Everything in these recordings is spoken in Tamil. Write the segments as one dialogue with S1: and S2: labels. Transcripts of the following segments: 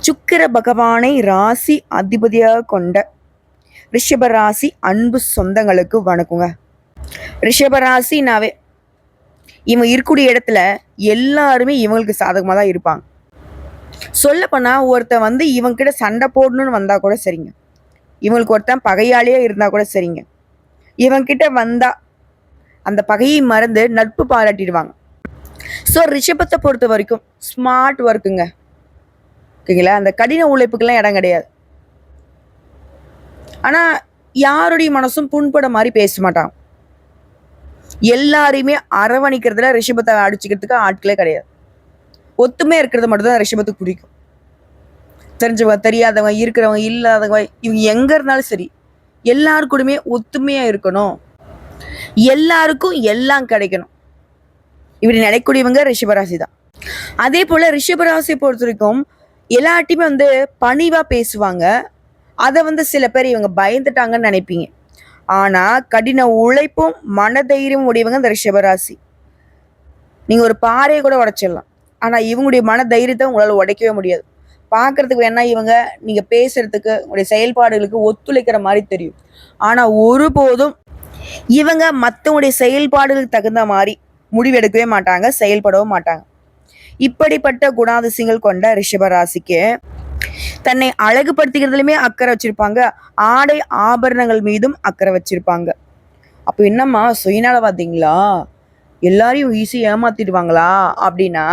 S1: சுக்கிர பகவானை ராசி அதிபதியாக கொண்ட ரிஷபராசி அன்பு சொந்தங்களுக்கு வணக்கங்க. ரிஷபராசினாவே இவங்க இருக்கக்கூடிய இடத்துல எல்லாருமே இவங்களுக்கு சாதகமாக தான் இருப்பாங்க. சொல்லப்போனா ஒருத்தன் இவங்க கிட்ட சண்டை போடணும்னு வந்தா கூட சரிங்க, இவங்களுக்கு ஒருத்தன் பகையாளியே இருந்தா கூட சரிங்க, இவங்க கிட்ட வந்தா அந்த பகையை மறந்து நட்பு பாராட்டிடுவாங்க. ஸோ ரிஷபத்தை பொறுத்த வரைக்கும் ஸ்மார்ட் ஒர்க்குங்க, ஓகேங்களா? அந்த கடின உழைப்புக்கெல்லாம் இடம் கிடையாது. ஆனால் யாருடைய மனசும் புண்பட மாதிரி பேச மாட்டாங்க. எல்லாரையுமே அரவணைக்கிறதுல ரிஷபத்தை அடிச்சுக்கிறதுக்கு ஆட்களே கிடையாது. ஒத்துமையா இருக்கிறது மட்டும்தான் ரிஷபத்துக்கு பிடிக்கும். தெரிஞ்சவங்க தெரியாதவங்க இருக்கிறவங்க இல்லாதவங்க இவங்க எங்க இருந்தாலும் சரி எல்லாருக்கூடமே ஒத்துமையா இருக்கணும், எல்லாருக்கும் எல்லாம் கிடைக்கணும், இப்படி நினைக்கக்கூடியவங்க ரிஷபராசி தான். அதே போல ரிஷபராசியை பொறுத்த வரைக்கும் எல்லாட்டையுமே பணிவா பேசுவாங்க. அதை சில பேர் இவங்க பயந்துட்டாங்கன்னு நினைப்பீங்க. ஆனா கடின உழைப்பும் மனதைரியம் உடையவங்க இந்த ரிஷபராசி. நீங்க ஒரு பாறையை கூட உடைச்சிடலாம், ஆனா இவங்களுடைய மன தைரியத்தை உங்களால உடைக்கவே முடியாது. பார்க்கறதுக்கு வேணா இவங்க நீங்க பேசுறதுக்கு உங்களுடைய செயல்பாடுகளுக்கு ஒத்துழைக்கிற மாதிரி தெரியும். ஆனா ஒருபோதும் இவங்க மற்றவங்களுடைய செயல்பாடுகளுக்கு தகுந்த மாதிரி முடிவெடுக்கவே மாட்டாங்க, செயல்படவும் மாட்டாங்க. இப்படிப்பட்ட குணாதிசயங்கள் கொண்ட ரிஷபராசிக்கு தன்னை அழகுபடுத்திக்கிறதுலையுமே அக்கறை வச்சிருப்பாங்க, ஆடை ஆபரணங்கள் மீதும் அக்கறை வச்சிருப்பாங்க. அப்போ என்னம்மா சுயநலவாதீங்களா, எல்லாரையும் ஈஸியாக ஏமாத்திடுவாங்களா அப்படின்னா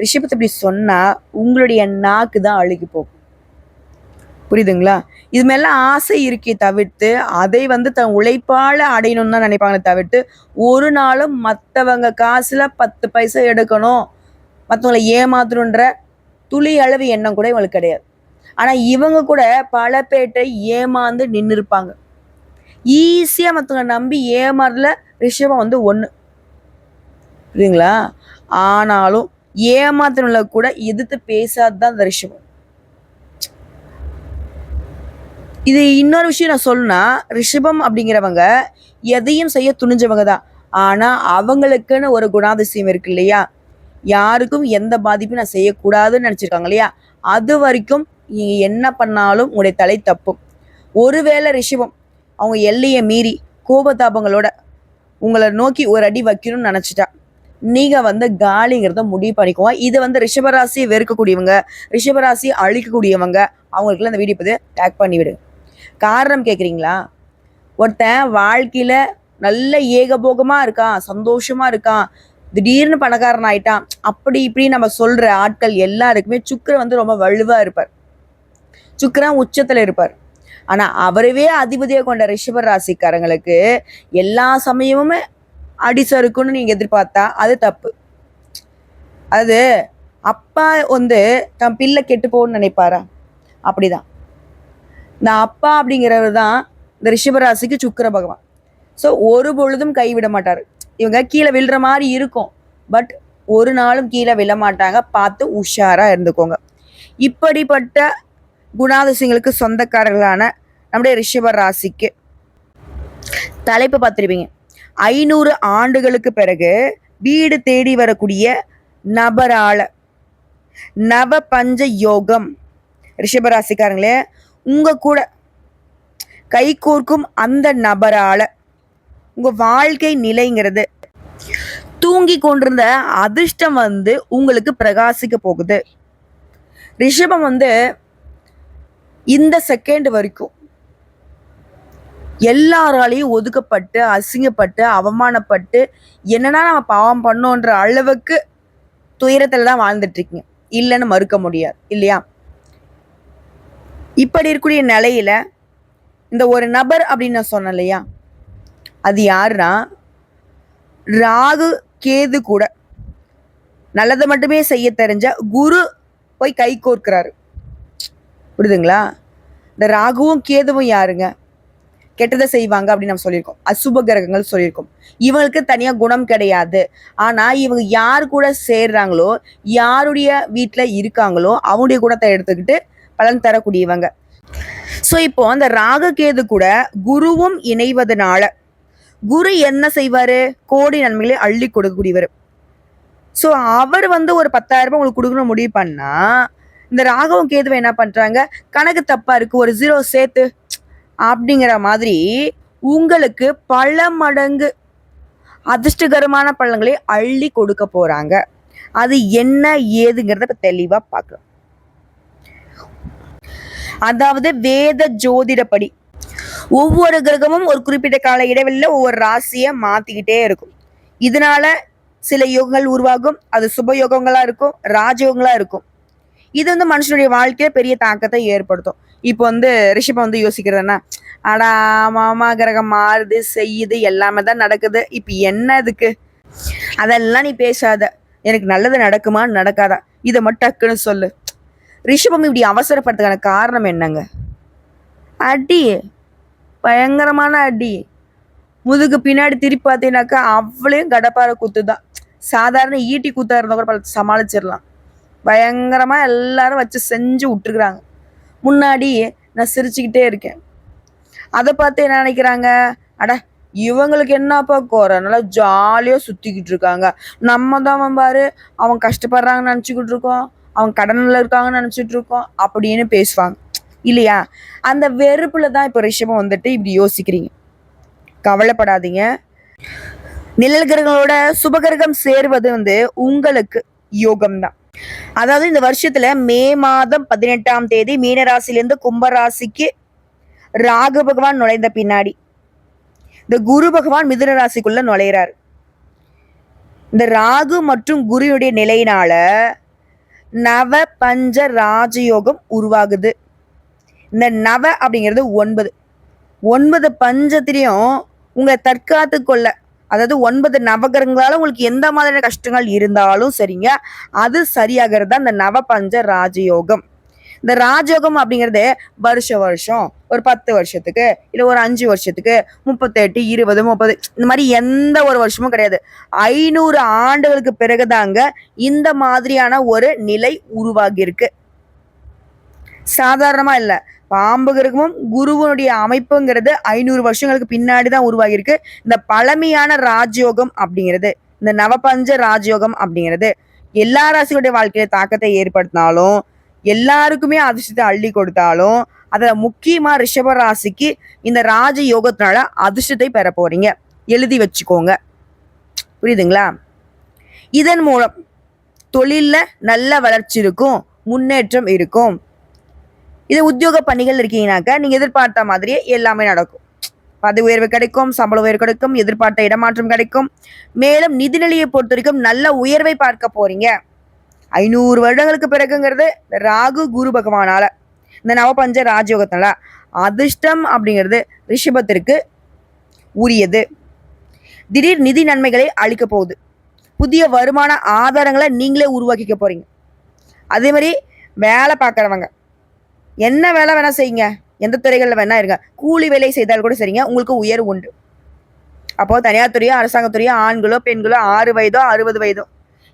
S1: ரிஷபத்தை இப்படி சொன்னா உங்களுடைய நாக்கு தான் அழுகி போகும். புரியுதுங்களா? இது மேல ஆசை இருக்கே தவிர்த்து அதை தன் உழைப்பால அடையணும்னு தான் நினைப்பாங்களே தவிர்த்து ஒரு நாளும் மற்றவங்க காசுல 10 பைசா எடுக்கணும், மற்றவங்களை ஏமாத்தணுன்ற துளி அளவு எண்ணம் கூட இவங்களுக்கு கிடையாது. ஆனா இவங்க கூட பல பேட்டை ஏமாந்து நின்று இருப்பாங்க. ஈஸியா மற்றவங்க நம்பி ஏமாறல ரிஷபம் ஒண்ணு, புரியுதுங்களா? ஆனாலும் ஏமாத்தின கூட எதிர்த்து பேசாதுதான் இந்த ரிஷபம். இது இன்னொரு விஷயம் நான் சொல்லணும்னா, ரிஷபம் அப்படிங்கிறவங்க எதையும் செய்ய துணிஞ்சவங்க தான். ஆனா அவங்களுக்குன்னு ஒரு குணாதிசயம் இருக்கு இல்லையா, யாருக்கும் எந்த பாதிப்பும் நான் செய்யக்கூடாதுன்னு நினைச்சிருக்காங்க இல்லையா, அது வரைக்கும் நீங்க என்ன பண்ணாலும் உங்களுடைய தலை தப்பும். ஒருவேளை ரிஷபம் அவங்க எல்லையை மீறி கோபதாபங்களோட உங்களை நோக்கி ஒரு அடி வைக்கணும்னு நினைச்சிட்டா நீங்க காலிங்கிறத முடிவு பண்ணிக்குவோம். இது ரிஷபராசியை வெறுக்கக்கூடியவங்க, ரிஷபராசியை அழிக்கக்கூடியவங்க அவங்களுக்குலாம் இந்த வீடியோ பத்தி டேக் பண்ணி விடுங்க. காரணம் கேட்குறீங்களா? ஒருத்தன் வாழ்க்கையில நல்ல ஏகபோகமா இருக்கான், சந்தோஷமா இருக்கான், திடீர்னு பணக்காரன் ஆயிட்டான், அப்படி இப்படி நம்ம சொல்ற ஆட்கள் எல்லாருக்குமே சுக்கிரன் ரொம்ப வலுவா இருப்பார், சுக்கிரன் உச்சத்துல இருப்பார். ஆனா அவரவே அதிபதியா கொண்ட ரிஷப ராசிக்காரங்களுக்கு எல்லா சமயமுமே அடிசறுக்குன்னு நீங்க எதிர்பார்த்தா அது தப்பு. அது அப்பா தன் பிள்ளை கெட்டு போகணும்னு நினைப்பாரா? அப்படிதான் இந்த அப்பா அப்படிங்கிறவர் தான் இந்த ரிஷபராசிக்கு சுக்கிர பகவான். ஸோ ஒரு பொழுதும் கைவிட மாட்டாரு. இவங்க கீழே விழுற மாதிரி இருக்கும், பட் ஒரு நாளும் கீழே விழ மாட்டாங்க. பார்த்து உஷாரா இருந்துக்கோங்க. இப்படிப்பட்ட குணாதிசயங்களுக்கு சொந்தக்காரர்களான நம்முடைய ரிஷப ராசிக்கு தலைப்பு பார்த்துருப்பீங்க. 500 ஆண்டுகளுக்கு பிறகு வீடு தேடி வரக்கூடிய நபரால நவ பஞ்ச யோகம். ரிஷபராசிக்காரங்களே, உங்க கூட கை கோர்க்கும் அந்த நபரால உங்க வாழ்க்கை நிலைங்கிறது தூங்கி கொண்டிருந்த அதிர்ஷ்டம் உங்களுக்கு பிரகாசிக்க போகுது. ரிஷபம் இந்த செகண்ட் வரைக்கும் எல்லாராலையும் ஒதுக்கப்பட்டு அசிங்கப்பட்டு அவமானப்பட்டு என்னன்னா நம்ம பாவம் பண்ணோன்ற அளவுக்கு துயரத்துல தான் வாழ்ந்துட்டு இருக்கீங்க, இல்லைன்னு மறுக்க முடியாது இல்லையா? இப்படி இருக்கக்கூடிய நிலையில இந்த ஒரு நபர் அப்படின்னு நான் சொன்னேன் இல்லையா, அது யாருன்னா ராகு கேது கூட நல்லதை மட்டுமே செய்ய தெரிஞ்ச குரு போய் கை கோர்க்கிறாரு. புரியுதுங்களா? இந்த ராகுவும் கேதுவும் யாருங்க? கெட்டதை செய்வாங்க அப்படின்னு நம்ம சொல்லியிருக்கோம், அசுப கிரகங்கள் சொல்லியிருக்கோம். இவங்களுக்கு தனியா குணம் கிடையாது. ஆனா இவங்க யார் கூட சேர்றாங்களோ, யாருடைய வீட்டுல இருக்காங்களோ அவங்களுடைய குணத்தை எடுத்துக்கிட்டு பலன் தரக்கூடியவங்க. ஸோ இப்போ அந்த ராகு கேது கூட குருவும் இணைவதனால குரு என்ன செய்வாரு? கோடி நன்மைகளை அள்ளி கொடுக்கக்கூடியவர். ஸோ அவர் ஒரு 10,000 ரூபாய் உங்களுக்கு கொடுக்கணும் முடிவு பண்ணா இந்த ராகவும் கேதுவை என்ன பண்றாங்க, கணக்கு தப்பா இருக்கு, ஒரு 0 சேர்த்து அப்படிங்கிற மாதிரி உங்களுக்கு பல மடங்கு அதிர்ஷ்டகரமான பலன்களை அள்ளி கொடுக்க போறாங்க. அது என்ன ஏதுங்கிறத இப்ப தெளிவா பார்க்கலாம். அதாவது வேத ஜோதிடப்படி ஒவ்வொரு கிரகமும் ஒரு குறிப்பிட்ட கால இடைவெளியில ஒவ்வொரு ராசியை மாத்திக்கிட்டே இருக்கும். இதனால சில யோகங்கள் உருவாகும். அது சுப யோகங்களா இருக்கும், ராஜயோகங்களா இருக்கும். இது வந்து மனுஷனுடைய வாழ்க்கையில பெரிய தாக்கத்தை ஏற்படுத்தும். இப்போ வந்து ரிஷபம் வந்து யோசிக்கிறதுன்னா, அடா மாமா கிரகம் மாறுது செய்யுது எல்லாமே தான் நடக்குது, இப்ப என்ன இதுக்கு, அதெல்லாம் நீ பேசாத, எனக்கு நல்லது நடக்குமா நடக்காதா இதை மட்டும் டக்குன்னு சொல்லு. ரிஷபம் இப்படி அவசரப்படுறதுக்கான காரணம் என்னங்க? அடி, பயங்கரமான அடி. முதுகு பின்னாடி திருப்பி பார்த்தீங்கன்னாக்கா அவ்வளையும் கடப்பார குத்து தான். சாதாரண ஈட்டி குத்தா இருந்தால் கூட சமாளிச்சிடலாம். பயங்கரமா எல்லாரும் வச்சு செஞ்சு விட்டுருக்குறாங்க. முன்னாடி நான் சிரிச்சுக்கிட்டே இருக்கேன். அதை பார்த்து என்ன நினைக்கிறாங்க, அட இவங்களுக்கு என்னப்பா குறை, நல்லா ஜாலியாக சுற்றிக்கிட்டு இருக்காங்க, நம்ம தான் பாரு அவங்க கஷ்டப்படுறாங்கன்னு நினச்சிக்கிட்டு இருக்கோம், அவங்க கடனில் இருக்காங்கன்னு நினச்சிட்டு இருக்கோம் அப்படின்னு பேசுவாங்க இல்லையா? அந்த வெறுப்புல தான் இப்போ ரிஷபம் வந்துட்டு இப்படி யோசிக்கிறீங்க. கவலைப்படாதீங்க. நிழல் கிரகங்களோட சுபகிரகம் சேர்வது வந்து உங்களுக்கு யோகம்தான். அதாவது இந்த வருஷத்துல மே மாதம் 18ஆம் தேதி மீனராசிலிருந்து கும்பராசிக்கு ராகு பகவான் நுழைந்த பின்னாடி இந்த குரு பகவான் மிதுன ராசிக்குள்ள நுழையிறாரு. இந்த ராகு மற்றும் குருவுடைய நிலையினால நவ பஞ்ச ராஜயோகம் உருவாகுது. இந்த நவ அப்படிங்கிறது 9 பஞ்சத்திலையும் உங்களை தற்காத்து கொள்ள, அதாவது 9 நவகிரகங்களால உங்களுக்கு எந்த மாதிரியான கஷ்டங்கள் இருந்தாலும் சரிங்க, அது சரியாகிறது தான் இந்த நவபஞ்ச ராஜயோகம். இந்த ராஜயோகம் அப்படிங்கிறது வருஷம் ஒரு 10 வருஷத்துக்கு இல்லை ஒரு 5 வருஷத்துக்கு 38 20 30 இந்த மாதிரி எந்த ஒரு வருஷமும் கிடையாது. 500 ஆண்டுகளுக்கு பிறகுதாங்க இந்த மாதிரியான ஒரு நிலை உருவாகி இருக்கு. சாதாரணமா இல்லை. பாம்பு கிரகமும் குருவனுடைய அமைப்புங்கிறது 500 வருஷங்களுக்கு பின்னாடி தான் உருவாகி இருக்கு. இந்த பழமையான ராஜயோகம் அப்படிங்கிறது, இந்த நவபஞ்ச ராஜயோகம் அப்படிங்கிறது எல்லா ராசிகளுடைய வாழ்க்கையில தாக்கத்தை ஏற்படுத்தினாலும், எல்லாருக்குமே அதிர்ஷ்டத்தை அள்ளி கொடுத்தாலும், அதுல முக்கியமா ரிஷப ராசிக்கு இந்த ராஜ யோகத்தினால அதிர்ஷ்டத்தை பெற போறீங்க. எழுதி வச்சுக்கோங்க. புரியுதுங்களா? இதன் மூலம் தொழில்ல நல்ல வளர்ச்சி இருக்கும், முன்னேற்றம் இருக்கும். இது உத்தியோக பணிகள் இருக்கீங்கன்னாக்கா நீங்க எதிர்பார்த்த மாதிரியே எல்லாமே நடக்கும். பதவி உயர்வு கிடைக்கும், சம்பள உயர்வு கிடைக்கும், எதிர்பார்த்த இடமாற்றம் கிடைக்கும். மேலும் நிதிநிலையை பொறுத்த வரைக்கும் நல்ல உயர்வை பார்க்க போறீங்க. 500 வருடங்களுக்கு பிறகுங்கிறது ராகு குரு பகவானால, இந்த நவபஞ்ச ராஜயோகத்தினால அதிர்ஷ்டம் அப்படிங்கிறது ரிஷபத்திற்கு உரியது. திடீர் நிதி நன்மைகளை அளிக்க போகுது. புதிய வருமான ஆதாரங்களை நீங்களே உருவாக்கிக்க போறீங்க. அதே மாதிரி வேலை பார்க்குறவங்க என்ன வேலை வேணா செய்யுங்க, எந்த துறைகளில் வேணா இருங்க, கூலி வேலை செய்தால் கூட சரிங்க, உங்களுக்கு உயர்வு உண்டு. அப்போ தனியார் துறையோ அரசாங்கத்துறையோ ஆண்களோ பெண்களோ 6 வயதோ 60 வயதோ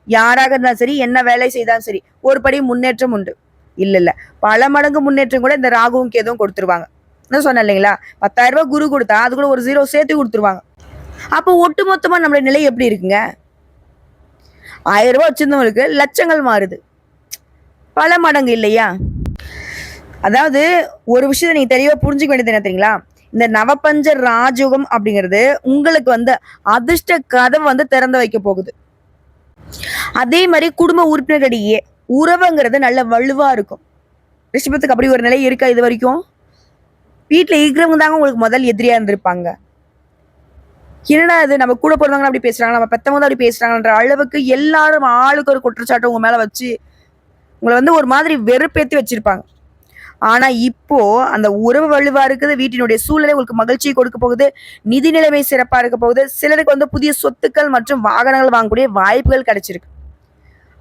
S1: யாராக இருந்தாலும் சரி, என்ன வேலை செய்தாலும் சரி, ஒரு படி முன்னேற்றம் உண்டு. இல்லை பல மடங்கு முன்னேற்றம் கூட இந்த ராகுவும் கேதுவும் கொடுத்துருவாங்க. என்ன சொன்னேன் இல்லைங்களா? 10,000 ரூபாய் குரு கொடுத்தா அது கூட ஒரு 0 சேர்த்து கொடுத்துருவாங்க. அப்போ ஒட்டு மொத்தமா நம்மளுடைய நிலை எப்படி இருக்குங்க? 1000 ரூபாய் வச்சிருந்தவங்களுக்கு லட்சங்கள் மாறுது. பல மடங்கு இல்லையா? அதாவது ஒரு விஷயத்தை நீங்க தெளிவா புரிஞ்சுக்க வேண்டியது என்ன தெரியுங்களா? இந்த நவபஞ்ச ராஜயோகம் அப்படிங்கிறது உங்களுக்கு வந்து அதிர்ஷ்ட கதவை வந்து திறந்து வைக்க போகுது. அதே மாதிரி குடும்ப உறுப்பினர்களிடையே உறவுங்கிறது நல்ல வலுவா இருக்கும். ரிஷபத்துக்கு அப்படி ஒரு நிலை இருக்கா? இது வரைக்கும் வீட்டுல இருக்கிறவங்க தாங்க உங்களுக்கு முதல் எதிரியா இருந்திருப்பாங்க. என்னடா இது, நம்ம கூட பிறந்தவங்க அப்படி பேசுறாங்க, நம்ம பெத்தவங்க தான் அப்படி பேசுறாங்கன்ற அளவுக்கு எல்லாரும் ஆளுக்கு ஒரு குற்றச்சாட்டு உங்க மேல வச்சு உங்களை வந்து ஒரு மாதிரி வெறுப்பேத்தி வச்சிருப்பாங்க. ஆனா இப்போ அந்த உறவு வலுவா இருக்குது, வீட்டினுடைய சூழ்நிலை உங்களுக்கு மகிழ்ச்சியை கொடுக்க போகுது, நிதி நிலைமை சிறப்பா இருக்க போகுது. சிலருக்கு வந்து புதிய சொத்துக்கள் மற்றும் வாகனங்கள் வாங்கக்கூடிய வாய்ப்புகள் கிடைச்சிருக்கு.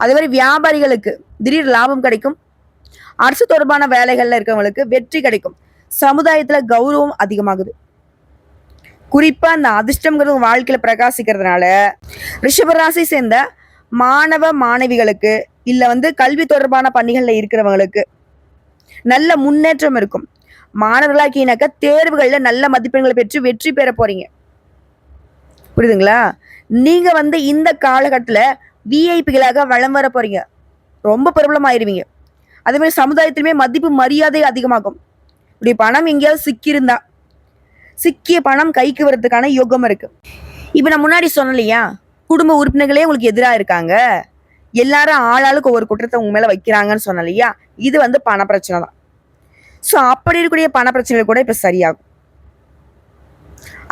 S1: அதே மாதிரி வியாபாரிகளுக்கு திடீர் லாபம் கிடைக்கும். அரசு தொடர்பான வேலைகள்ல இருக்கவங்களுக்கு வெற்றி கிடைக்கும். சமுதாயத்துல கௌரவம் அதிகமாகுது. குறிப்பா அந்த அதிர்ஷ்டம்ங்கிறது வாழ்க்கையில பிரகாசிக்கிறதுனால ரிஷபராசி சேர்ந்த மாணவ மாணவிகளுக்கு இல்ல வந்து கல்வி தொடர்பான பணிகள்ல இருக்கிறவங்களுக்கு நல்ல முன்னேற்றம் இருக்கும். மாணவர்களாக்கினாக்க தேர்வுகள்ல நல்ல மதிப்பெண்களை பெற்று வெற்றி பெற போறீங்க. புரியுதுங்களா? நீங்க வந்து இந்த காலகட்டத்துல விஐபிகளாக வளம் வர போறீங்க. ரொம்ப பிரபலம் ஆயிருவீங்க. அதே மாதிரி சமுதாயத்திலுமே மதிப்பு மரியாதை அதிகமாகும். இப்படி பணம் எங்கேயாவது சிக்கியிருந்தா சிக்கிய பணம் கைக்கு வர்றதுக்கான யோகம் இருக்கு. இப்ப நான் முன்னாடி சொன்னேன் இல்லையா, குடும்ப உறுப்பினர்களே உங்களுக்கு எதிராக இருக்காங்க, எல்லாரும் ஆளாளுக்கு ஒவ்வொரு குற்றத்தை உங்க மேல வைக்கிறாங்கன்னு சொன்னேன் இல்லையா, இது பண பிரச்சனை தான். ஸோ அப்படி இருக்கக்கூடிய பண பிரச்சனைகள் கூட இப்ப சரியாகும்.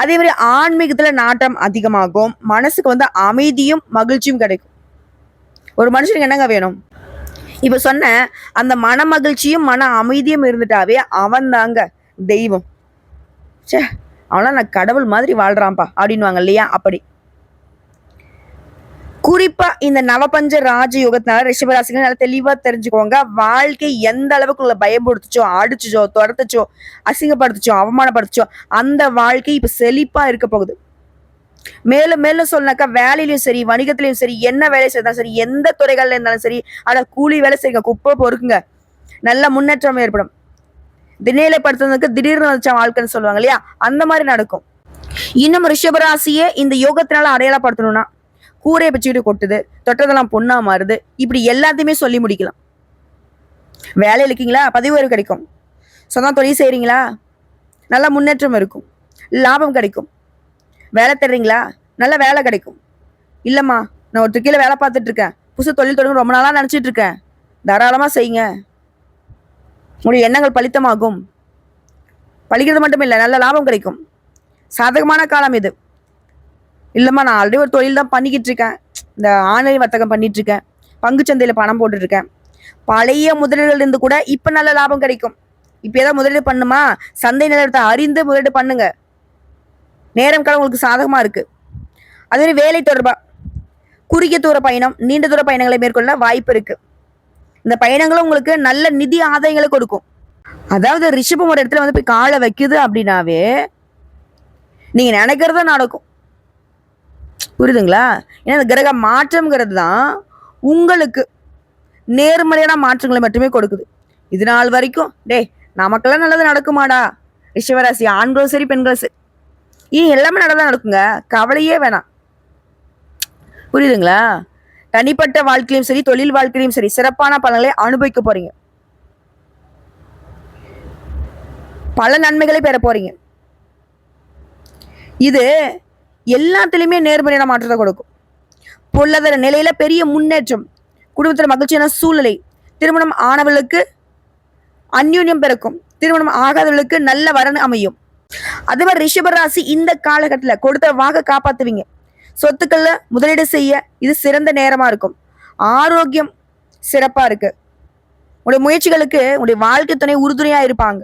S1: அதே மாதிரி ஆன்மீகத்துல நாட்டம் அதிகமாகும். மனசுக்கு அமைதியும் மகிழ்ச்சியும் கிடைக்கும். ஒரு மனுஷனுக்கு என்னங்க வேணும்? இப்ப சொன்ன அந்த மன மகிழ்ச்சியும் மன அமைதியும் இருந்துட்டாவே அவன் தாங்க தெய்வம். சே, அவனா நான் கடவுள் மாதிரி வாழ்றான்ப்பா அப்படின்வாங்க இல்லையா, அப்படி. குறிப்பா இந்த நவபஞ்ச ராஜயோகத்தினால ரிஷபராசிகள் நல்லா தெளிவா தெரிஞ்சுக்கோங்க. வாழ்க்கை எந்த அளவுக்கு உங்களை பயன்படுத்துச்சோ, அடிச்சுச்சோ, துரத்துச்சோ, அசிங்கப்படுத்துச்சோ, அவமானப்படுத்துச்சோ, அந்த வாழ்க்கை இப்ப செழிப்பா இருக்க போகுது. மேலும் மேலும் சொன்னாக்கா வேலையிலயும் சரி, வணிகத்திலயும் சரி, என்ன வேலை செய்தாலும் சரி, எந்த துறைகள்ல இருந்தாலும் சரி, ஆனா கூலி வேலை செய்யுங்க, குப்பை பொறுக்குங்க, நல்ல முன்னேற்றம் ஏற்படும். திணையிலப்படுத்துறதுக்கு திடீர்னு வச்ச வாழ்க்கைன்னு சொல்லுவாங்க இல்லையா, அந்த மாதிரி நடக்கும். இன்னும் ரிஷபராசியை இந்த யோகத்தினால அடையாளப்படுத்தணும்னா, கூரையை பிச்சுக்கிட்டு கொட்டுது, தொட்டதெல்லாம் பொண்ணா மாறுது, இப்படி எல்லாத்தையுமே சொல்லி முடிக்கலாம். வேலையில் இருக்கீங்களா, பதவி உயர்வு கிடைக்கும். சொந்த தொழில் செய்கிறீங்களா, நல்ல முன்னேற்றம் இருக்கும், லாபம் கிடைக்கும். வேலை தர்றீங்களா, நல்ல வேலை கிடைக்கும். இல்லைம்மா, நான் ஒரு கீழே வேலை பார்த்துட்டு இருக்கேன், புதுசு தொழில் தொடங்க ரொம்ப நாளாக நினச்சிட்டு இருக்கேன், தாராளமாக செய்யுங்க, உங்களுடைய எண்ணங்கள் பலித்தமாகும். பழிக்கிறது மட்டும் இல்லை, நல்ல லாபம் கிடைக்கும். சாதகமான காலம் இது. இல்லைம்மா, நான் ஆல்ரெடி ஒரு தொழில் தான் பண்ணிக்கிட்டு இருக்கேன், இந்த ஆன்லைன் வர்த்தகம் பண்ணிட்டு இருக்கேன், பங்குச்சந்தையில் பணம் போட்டுட்டு இருக்கேன், பழைய முதலீடுகள் இருந்து கூட இப்போ நல்ல லாபம் கிடைக்கும். இப்போ ஏதாவது முதலீடு பண்ணுமா, சந்தை நிலவரத்தை அறிந்து முதலீடு பண்ணுங்க, நேரம் காலம் உங்களுக்கு சாதகமாக இருக்கு. அதே மாதிரி வேலை தொடர்பா குறுகிய தூர பயணம், நீண்ட தூர பயணங்களை மேற்கொள்ள வாய்ப்பு இருக்கு. இந்த பயணங்களும் உங்களுக்கு நல்ல நிதி ஆதாயங்களை கொடுக்கும். அதாவது ரிஷபம் ஒரு இடத்துல போய் காலை வைக்குது அப்படின்னாவே நீங்க நினைக்கிறத நடக்கும். புரியுதுங்களா? ஏன்னா இந்த கிரக மாற்றம்ங்கிறது தான் உங்களுக்கு நேர்மறையான மாற்றங்களை மட்டுமே கொடுக்குது. இது நாள் வரைக்கும் நமக்கெல்லாம் நல்லது நடக்குமாடா, ரிஷபராசி ஆண்களும் சரி பெண்களும் சரி, இனி எல்லாமே நல்லதான் நடக்குங்க, கவலையே வேணாம். புரியுதுங்களா? தனிப்பட்ட வாழ்க்கையிலும் சரி, தொழில் வாழ்க்கையிலும் சரி, சிறப்பான பலன்களை அனுபவிக்க போறீங்க, பல நன்மைகளை பெற போறீங்க. இது எல்லாத்திலுமே நேர்மறையான மாற்றத்தை கொடுக்கும். பொருளாதார நிலையில பெரிய முன்னேற்றம், குடும்பத்தில் மகிழ்ச்சியான சூழ்நிலை, திருமணம் ஆனவர்களுக்கு அந்யூன்யம் பிறக்கும், திருமணம் ஆகாதவர்களுக்கு நல்ல வரன் அமையும். அதே மாதிரி ரிஷபராசி இந்த காலகட்டத்தில் கொடுத்த வாக்க காப்பாத்துவீங்க. சொத்துக்கள்ல முதலீடு செய்ய இது சிறந்த நேரமா இருக்கும். ஆரோக்கியம் சிறப்பா இருக்கு. உங்களுடைய முயற்சிகளுக்கு உங்களுடைய வாழ்க்கை துணை உறுதுணையா இருப்பாங்க.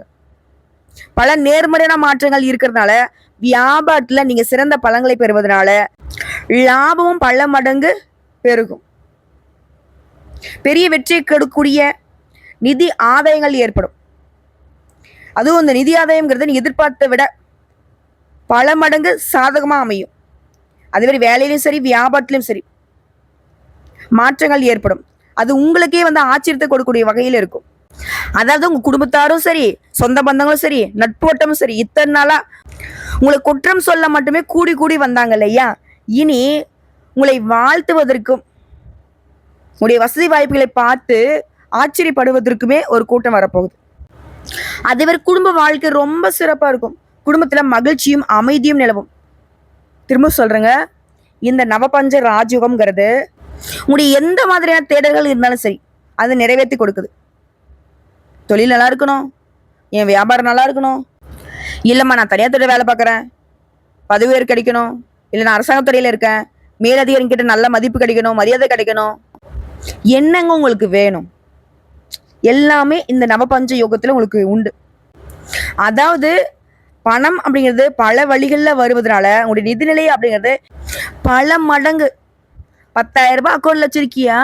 S1: பல நேர்மறையான மாற்றங்கள் இருக்கிறதுனால வியாபாரத்துல நீங்க சிறந்த பலன்களை பெறுவதனால லாபமும் பல மடங்கு பெருகும். பெரிய வெற்றி கொடுக்கக்கூடிய நிதி ஆதாயங்கள் ஏற்படும். அதுவும் இந்த நிதி ஆதாயம்ங்கிறது நீங்க எதிர்பார்த்த விட பல மடங்கு சாதகமா அமையும். அதே மாதிரி வேலையிலும் சரி, வியாபாரத்திலும் சரி மாற்றங்கள் ஏற்படும். அது உங்களுக்கே ஆச்சரியத்தை கொடுக்கக்கூடிய வகையில் இருக்கும். அதாவது உங்க குடும்பத்தாரும் சரி, சொந்த பந்தங்களும் சரி, நட்பு வட்டமும் சரி, இத்தனை நாளா உங்களை குற்றம் சொல்ல மட்டுமே கூடி கூடி வந்தாங்க இல்லையா, இனி உங்களை வாழ்த்துவதற்கும் உங்களுடைய வசதி வாய்ப்புகளை பார்த்து ஆச்சரியப்படுவதற்குமே ஒரு கூட்டம் வரப்போகுது. அதே மாதிரி குடும்ப வாழ்க்கை ரொம்ப சிறப்பா இருக்கும். குடும்பத்துல மகிழ்ச்சியும் அமைதியும் நிலவும். திரும்ப சொல்றேங்க, இந்த நவபஞ்ச ராஜயோகம்ங்கிறது உங்களுடைய எந்த மாதிரியான தேடல்கள் இருந்தாலும் சரி அதை நிறைவேற்றி கொடுக்குது. தொழில் நல்லா இருக்கணும், என் வியாபாரம் நல்லா இருக்கணும், இல்லைம்மா நான் தனியார் துறையில் வேலை பார்க்குறேன், பதவி உயர்வு கிடைக்கணும், இல்லை நான் அரசாங்கத்துறையில் இருக்கேன், மேலதிகாரிகிட்ட நல்ல மதிப்பு கிடைக்கணும், மரியாதை கிடைக்கணும், என்னங்க உங்களுக்கு வேணும், எல்லாமே இந்த நவபஞ்ச யோகத்தில் உங்களுக்கு உண்டு. அதாவது பணம் அப்படிங்கிறது பல வழிகளில் வருவதனால உங்களுடைய நிதிநிலை அப்படிங்கிறது பல மடங்கு. 10,000 ரூபாய் அக்கௌண்ட்ல வச்சிருக்கியா,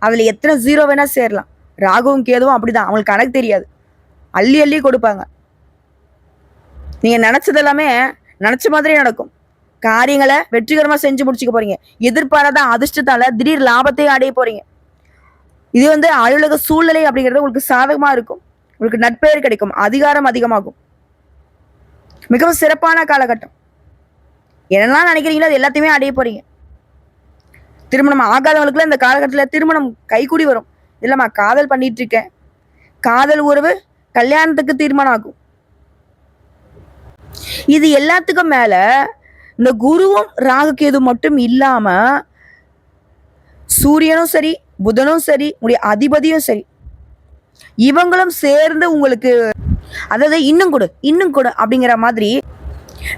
S1: அதில் எத்தனை ஜீரோ வேணா சேரலாம். ராகுவும் கேதுவும் அப்படிதான், அவங்களுக்கு கணக்கு தெரியாது, அள்ளி அள்ளி கொடுப்பாங்க. நீங்கள் நினச்சது எல்லாமே நினச்ச மாதிரி நடக்கும். காரியங்களை வெற்றிகரமாக செஞ்சு முடிச்சுக்க போறீங்க. எதிர்பாராத அதிர்ஷ்டத்தால திடீர் லாபத்தை அடைய போறீங்க. இது அலுவலக சூழ்நிலை அப்படிங்கிறது உங்களுக்கு சாதகமாக இருக்கும். உங்களுக்கு நட்பெயர் கிடைக்கும், அதிகாரம் அதிகமாகும். மிகவும் சிறப்பான காலகட்டம். என்னெல்லாம் நினைக்கிறீங்களோ அது எல்லாத்தையுமே அடைய போறீங்க. திருமணம் ஆகாதவங்களுக்குலாம் இந்த காலகட்டத்தில் திருமணம் கைகூடி வரும். இல்லைம்மா காதல் பண்ணிட்டு இருக்கேன், காதல் உறவு கல்யாணத்துக்கு தீர்மானம் ஆகும். இது எல்லாத்துக்கும் மேல இந்த குருவும் ராகுகேது மட்டும் இல்லாம சூரியனும் சரி, புதனும் சரி, உங்களுடைய அதிபதியும் சரி, இவங்களும் சேர்ந்து உங்களுக்கு, அதாவது இன்னும் கொடு அப்படிங்கிற மாதிரி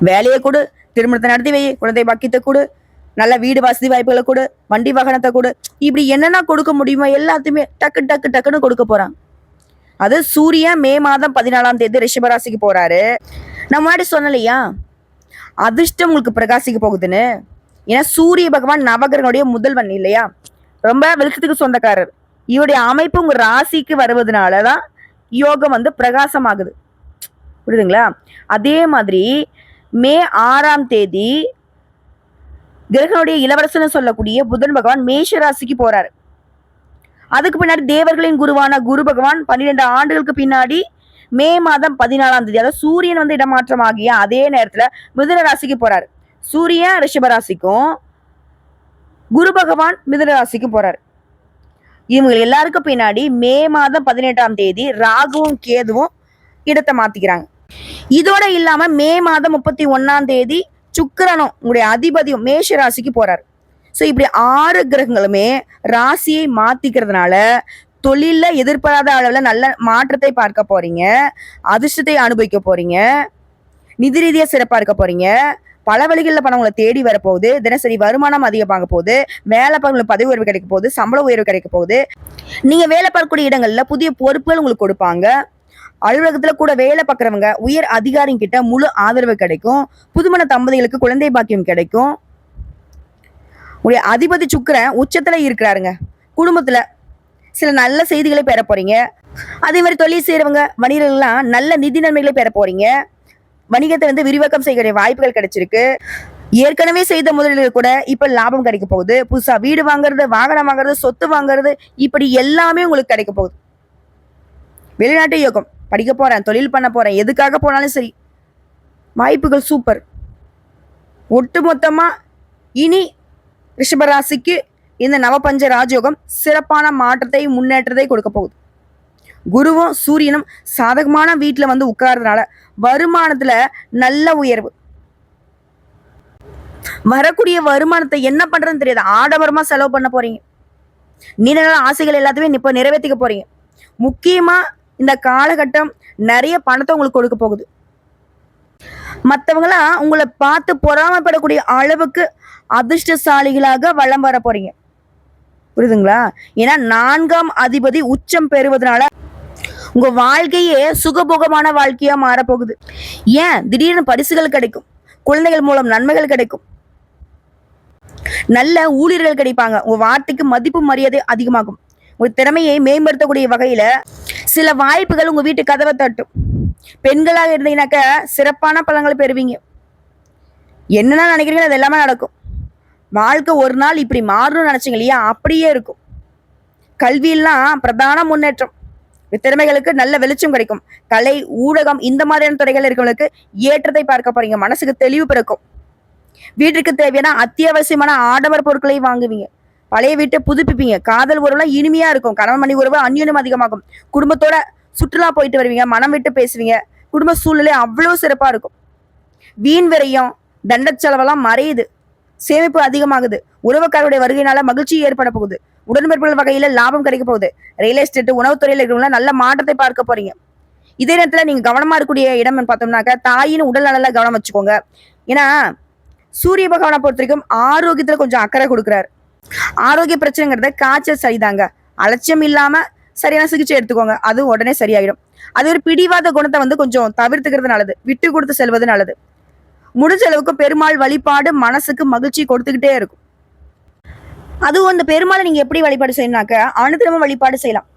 S1: வேலையை கொடு, திருமணத்தை நடத்தி வை, குழந்தை பாக்கியத்தை கொடு, நல்ல வீடு வசதி வாய்ப்புகளை கொடு, வண்டி வாகனத்தை கொடு, இப்படி என்னென்ன கொடுக்க முடியுமோ எல்லாத்தையுமே டக்குன்னு கொடுக்க போறாங்க. அது சூரியன் மே மாதம் 14ஆம் தேதி ரிஷபராசிக்கு போறாரு. நான் முன்னாடி சொன்னலையா அதிர்ஷ்டம் உங்களுக்கு பிரகாசிக்க போகுதுன்னு. ஏன்னா சூரிய பகவான் நவகிரகனுடைய முதல்வன் இல்லையா, ரொம்ப வெளிச்சத்துக்கு சொந்தக்காரர். இவருடைய அமைப்பு உங்க ராசிக்கு வருவதனாலதான் யோகம் பிரகாசமாகுது. புரியுதுங்களா? அதே மாதிரி மே 6ஆம் தேதி கிரகனுடைய இளவரசன் சொல்லக்கூடிய புதன் பகவான் மேஷ ராசிக்கு போறாரு. அதுக்கு பின்னாடி தேவர்களின் குருவான குரு பகவான் 12 ஆண்டுகளுக்கு பின்னாடி மே மாதம் 14ஆம் தேதி, அதாவது சூரியன் இடமாற்றம் ஆகிய அதே நேரத்துல மிதுன ராசிக்கு போறாரு. சூரியன் ரிஷப ராசிக்கும் குரு பகவான் மிதுன ராசிக்கும் போறாரு. இவங்க எல்லாருக்கும் பின்னாடி மே மாதம் 18ஆம் தேதி ராகுவும் கேதுவும் இடத்தை மாத்திக்கிறாங்க. இதோட இல்லாம மே மாதம் 31ஆம் தேதி சுக்கிரனும் உங்களுடைய அதிபதியும் மேஷ ராசிக்கு போறாரு. ஸோ இப்படி 6 கிரகங்களுமே ராசியை மாத்திக்கிறதுனால தொழில எதிர்பாராத அளவுல நல்ல மாற்றத்தை பார்க்க போறீங்க, அதிர்ஷ்டத்தை அனுபவிக்க போறீங்க, நிதி ரீதியா சிறப்பா இருக்க போறீங்க, பல வழிகளில் பணம் உங்களை தேடி வரப்போகுது, தினசரி வருமானம் அதிகமாக போகுது, வேலை பார்க்க பதவி உயர்வு கிடைக்க போகுது, சம்பள உயர்வு கிடைக்க போகுது, நீங்க வேலை பார்க்கக்கூடிய இடங்கள்ல புதிய பொறுப்புகள் உங்களுக்கு கொடுப்பாங்க, அலுவலகத்துல கூட வேலை பார்க்குறவங்க உயர் அதிகாரிங்க கிட்ட முழு ஆதரவு கிடைக்கும், புதுமண தம்பதிகளுக்கு குழந்தை பாக்கியம் கிடைக்கும். உடைய அதிபதி சுக்கிரன் உச்சத்துல இருக்கிறாருங்க. குடும்பத்துல சில நல்ல செய்திகளை பெற போறீங்க. அதே மாதிரி தொழில் செய்யறவங்க வணிகர்கள்லாம் நல்ல நிதி நன்மைகளை பெற போறீங்க. வணிகத்தை விரிவாக்கம் செய்கிற வாய்ப்புகள் கிடைச்சிருக்கு. ஏற்கனவே செய்த முதலீடுகள் கூட இப்ப லாபம் கிடைக்க போகுது. புதுசா வீடு வாங்குறது, வாகனம் வாங்குறது, சொத்து வாங்குறது, இப்படி எல்லாமே உங்களுக்கு கிடைக்க போகுது. வெளிநாட்டு யோகம், படிக்க போறேன், தொழில் பண்ண போறேன், எதுக்காக போனாலும் சரி, வாய்ப்புகள் சூப்பர். ஒட்டுமொத்தமா இனி ரிஷபராசிக்கு இந்த நவபஞ்ச ராஜயோகம் சிறப்பான மாற்றத்தை முன்னேற்றத்தை கொடுக்க போகுது. குருவும் சூரியனும் சாதகமான வீட்டுல உட்கார்றதுனால வருமானத்துல நல்ல உயர்வு. வரக்கூடிய வருமானத்தை என்ன பண்றதுன்னு தெரியாது, ஆடம்பரமா செலவு பண்ண போறீங்க. நீண்ட நாள் ஆசைகள் எல்லாத்தையுமே இப்ப நிறைவேற்றிக்க போறீங்க. முக்கியமா இந்த காலகட்டம் நிறைய பணத்தை உங்களுக்கு கொடுக்க போகுது. மற்றவங்களாம் உங்களை பார்த்து பொறாமைப்படக்கூடிய அளவுக்கு அதிர்ஷ்டசாலிகளாக வளம் வர போறீங்க. புரியுதுங்களா? ஏன்னா 4ஆம் அதிபதி உச்சம் பெறுவதனால உங்க வாழ்க்கையே சுகபோகமான வாழ்க்கையா மாறப்போகுது. ஏன் திடீர்னு பரிசுகள் கிடைக்கும், குழந்தைகள் மூலம் நன்மைகள் கிடைக்கும், நல்ல ஊழியர்கள் கிடைப்பாங்க, உங்க வார்த்தைக்கு மதிப்பு மரியாதை அதிகமாகும், உங்க திறமையை மேம்படுத்தக்கூடிய வகையில சில வாய்ப்புகள் உங்க வீட்டு கதவை தட்டும். பெண்களாக இருந்தீங்கன்னாக்க சிறப்பான பலன்களை பெறுவீங்க. என்னென்ன நினைக்கிறீங்களோ அது எல்லாமே நடக்கும். வாழ்க்கை ஒரு நாள் இப்படி மாறணும்னு நினைச்சீங்க இல்லையா, அப்படியே இருக்கும். கல்வியெல்லாம் பிரதான முன்னேற்றம், திறமைகளுக்கு நல்ல வெளிச்சம் கிடைக்கும். கலை, ஊடகம், இந்த மாதிரியான துறைகள் இருக்கிறவங்களுக்கு ஏற்றத்தை பார்க்க போறீங்க. மனசுக்கு தெளிவு பிறக்கும். வீட்டுக்கு தேவையான அத்தியாவசியமான ஆடம்பர பொருட்களை வாங்குவீங்க. பழைய வீட்டை புதுப்பிப்பீங்க. காதல் உறவுலாம் இனிமையா இருக்கும். கணவன் மனைவி உறவு அந்யோன்யம் அதிகமாகும். குடும்பத்தோட சுற்றுலா போயிட்டு வருவீங்க, மனம் விட்டு பேசுவீங்க. குடும்ப சூழ்நிலை அவ்வளவு சிறப்பா இருக்கும். வீண் விரையும், தண்ட செலவெல்லாம் மறையுது, சேமிப்பு அதிகமாகுது. உறவுக்காரருடைய வருகையினால மகிழ்ச்சி ஏற்பட போகுது. உடன்பிறப்புகள் வகையில லாபம் கிடைக்க போகுது. ரியல் எஸ்டேட், உணவுத்துறையில இருக்கிறவங்க நல்ல மாற்றத்தை பார்க்க போறீங்க. இதே நேரத்துல நீங்க கவனமா இருக்கக்கூடிய இடம் பார்த்தோம்னாக்க தாயின் உடல் நல கவனம் வச்சுக்கோங்க. ஏன்னா சூரிய பகவானை பொறுத்த வரைக்கும் ஆரோக்கியத்துல கொஞ்சம் அக்கறை கொடுக்குறாரு. ஆரோக்கிய பிரச்சனைங்கிறத காய்ச்சல் சரிதாங்க, அலட்சியம் இல்லாம சரியான சிகிச்சை எடுத்துக்கோங்க, அது உடனே சரியாயிடும். அது ஒரு பிடிவாத குணத்தை கொஞ்சம் தவிர்த்துக்கிறது நல்லது, விட்டு கொடுத்து செல்வது நல்லது. முடிஞ்ச அளவுக்கு பெருமாள் வழிபாடு மனசுக்கு மகிழ்ச்சி கொடுத்துக்கிட்டே இருக்கும். அதுவும் அந்த பெருமாளை நீங்க எப்படி வழிபாடு செய்யணும்னாக்க அனுதினமும் வழிபாடு செய்யலாம்.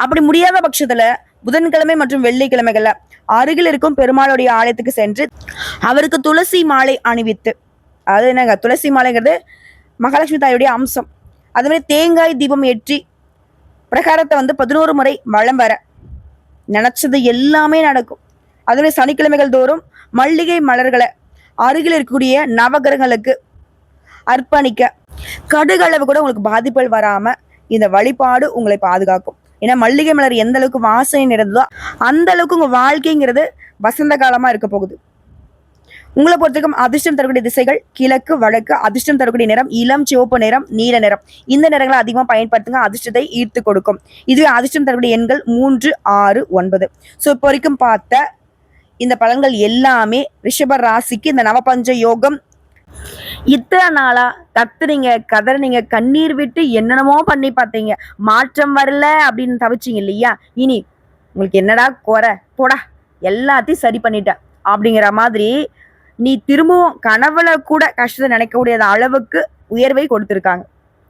S1: அப்படி முடியாத பட்சத்துல புதன்கிழமை மற்றும் வெள்ளிக்கிழமைகள்ல அருகில் இருக்கும் பெருமாளுடைய ஆலயத்துக்கு சென்று அவருக்கு துளசி மாலை அணிவித்து, அது என்னங்க துளசி மாலைங்கிறது மகாலட்சுமி தாயுடைய அம்சம். அது மாதிரி தேங்காய் தீபம் ஏற்றி பிரகாரத்தை 11 முறை வலம் வர நினைச்சது எல்லாமே நடக்கும். அதுவே சனிக்கிழமைகள் தோறும் மல்லிகை மலர்களை அருகில் இருக்கக்கூடிய நவகிரகங்களுக்கு அர்ப்பணிக்க கடுகளவு கூட உங்களுக்கு பாதிப்புகள் வராம இந்த வழிபாடு உங்களை பாதுகாக்கும். ஏன்னா மல்லிகை மலர் எந்த அளவுக்கு வாசனை நிறைந்ததோ அந்த அளவுக்கு உங்க வாழ்க்கைங்கிறது வசந்த காலமா இருக்க போகுது. உங்களை பொறுத்தவரைக்கும் அதிர்ஷ்டம் தரக்கூடிய திசைகள் கிழக்கு, வடக்கு. அதிர்ஷ்டம் தரக்கூடிய நிறம் இளம் சிவப்பு நிறம், நீல நிறம். இந்த நிறங்களை அதிகமா பயன்படுத்துங்க, அதிர்ஷ்டத்தை ஈர்த்து கொடுக்கும். இதுவே அதிர்ஷ்டம் தரக்கூடிய எண்கள் 3, 6, 9. ஸோ இப்போ வரைக்கும் பார்த்த இந்த பலன்கள் எல்லாமே ரிஷப ராசிக்கு இந்த நவபஞ்ச யோகம். இத்தனை நாளா கத்துறீங்க, கதறினீங்க, கண்ணீர் விட்டு என்னென்னமோ பண்ணி பார்த்தீங்க, மாற்றம் வரல அப்படின்னு தவிச்சிங்க இல்லையா? இனி உங்களுக்கு என்னடா குறை, போடா எல்லாத்தையும் சரி பண்ணிட்ட அப்படிங்கிற மாதிரி நீ திரும்பவும் கனவுல கூட கஷ்டத்தை நினைக்கக்கூடிய அளவுக்கு உயர்வை கொடுத்திருக்காங்க.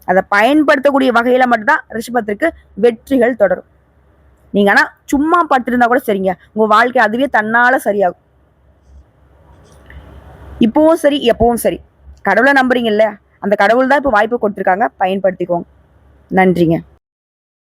S1: அதை பயன்படுத்தக்கூடிய வகையில மட்டும்தான் ரிஷபத்திற்கு வெற்றிகள் தொடரும். நீங்க ஆனா சும்மா படுத்திருந்தா கூட சரிங்க, உங்க வாழ்க்கை அதுவே தன்னால சரியாகும். இப்பவும் சரி, எப்பவும் சரி, கடவுளை நம்புறீங்கல்ல, அந்த கடவுள் தான் இப்போ வாய்ப்பு கொடுத்துருக்காங்க, பயன்படுத்திக்கோங்க. நன்றிங்க.